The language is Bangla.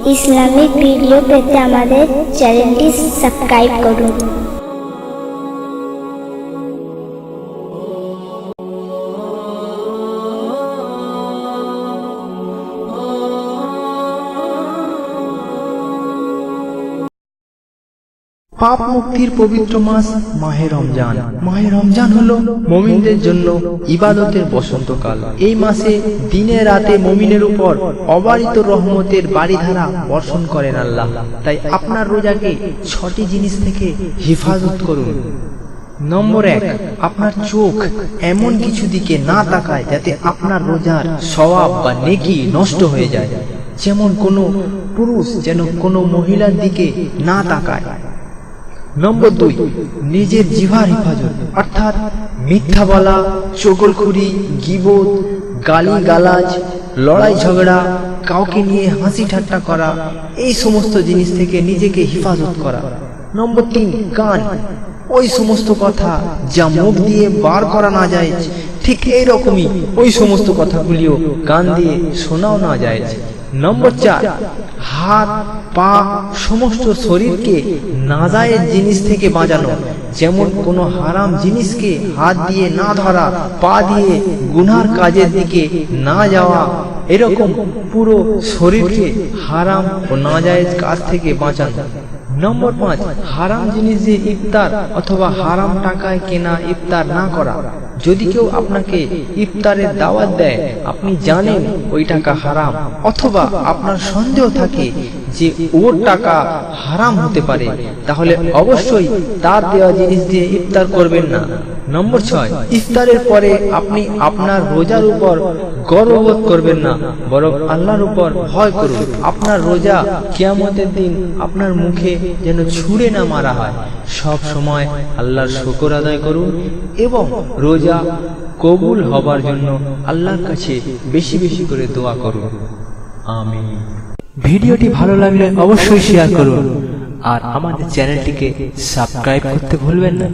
ইসলামিক ভিডিও পেতে আমাদের চ্যানেলটি সাবস্ক্রাইব করুন। পাপ মুক্তির পবিত্র মাস মাহে রমজান। মাহে রমজান হলো মুমিনদের জন্য ইবাদতের বসন্তকাল। এই মাসে দিনে রাতে মুমিনের উপর অবারিত রহমতের বারিধারা বর্ষণ করেন আল্লাহ। তাই আপনার রোজাকে 6টি জিনিস থেকে হেফাজত করুন। নম্বর 1, আপনার চোখ এমন কিছু দিকে না তাকায় যাতে আপনার রোজার সওয়াব বা নেকি নষ্ট হয়ে যায়। যেমন কোনো পুরুষ যেন কোনো মহিলার দিকে না তাকায়। নম্বর 2, নিজের জিহ্বার হেফাজত, অর্থাৎ মিথ্যা বলা, চগলখুরি, গীবত, গালিগালাজ, লড়াই ঝগড়া, কাউকে নিয়ে হাসি ঠাট্টা করা, এই সমস্ত জিনিস থেকে নিজেকে হেফাজত করা। নম্বর 3, কান, ওই সমস্ত কথা যা মুখ দিয়ে বার করা না যায়, ঠিক এইরকমই ওই সমস্ত কথাগুলিও কান দিয়ে শোনাও না যায়। নম্বর 4, হাত পা সমস্ত শরীরকে নাজায়েজ জিনিস থেকে বাঁচানো, যেমন কোনো হারাম জিনিসকে হাত দিয়ে না ধরা, পা দিয়ে গুনার কাজের দিকে না যাওয়া, এরকম পুরো শরীরকে হারাম ও নাজায়েজ কাজ থেকে বাঁচানো। নম্বর 5, হারাম জিনিস দিয়ে ইফতার অথবা হারাম টাকায় কেনা ইফতার না করা। যদি কেউ আপনাকে ইফতারের দাওয়াত দেয়, আপনি জানেন ওই টাকা হারাম, অথবা আপনার সন্দেহ থাকে যে ওর টাকা হারাম হতে পারে, তাহলে অবশ্যই তার দেওয়া জিনিস দিয়ে ইফতার করবেন না। নম্বর 6, ইফতারের পরে আপনি আপনার রোজার উপর গর্ববোধ করবেন না, বরং আল্লাহর উপর ভয় করুন। আপনার রোজা কিয়ামতের দিন আপনার মুখে যেন ছুঁড়ে না মারা হয়। সব সময় আল্লাহর শুকর আদায় করুন এবং রোজা কবুল হবার জন্য আল্লাহর কাছে বেশি বেশি করে দোয়া করুন। আমিন। ভিডিওটি ভালো লাগলে অবশ্যই শেয়ার করুন আর আমাদের চ্যানেলটিকে সাবস্ক্রাইব করতে ভুলবেন না।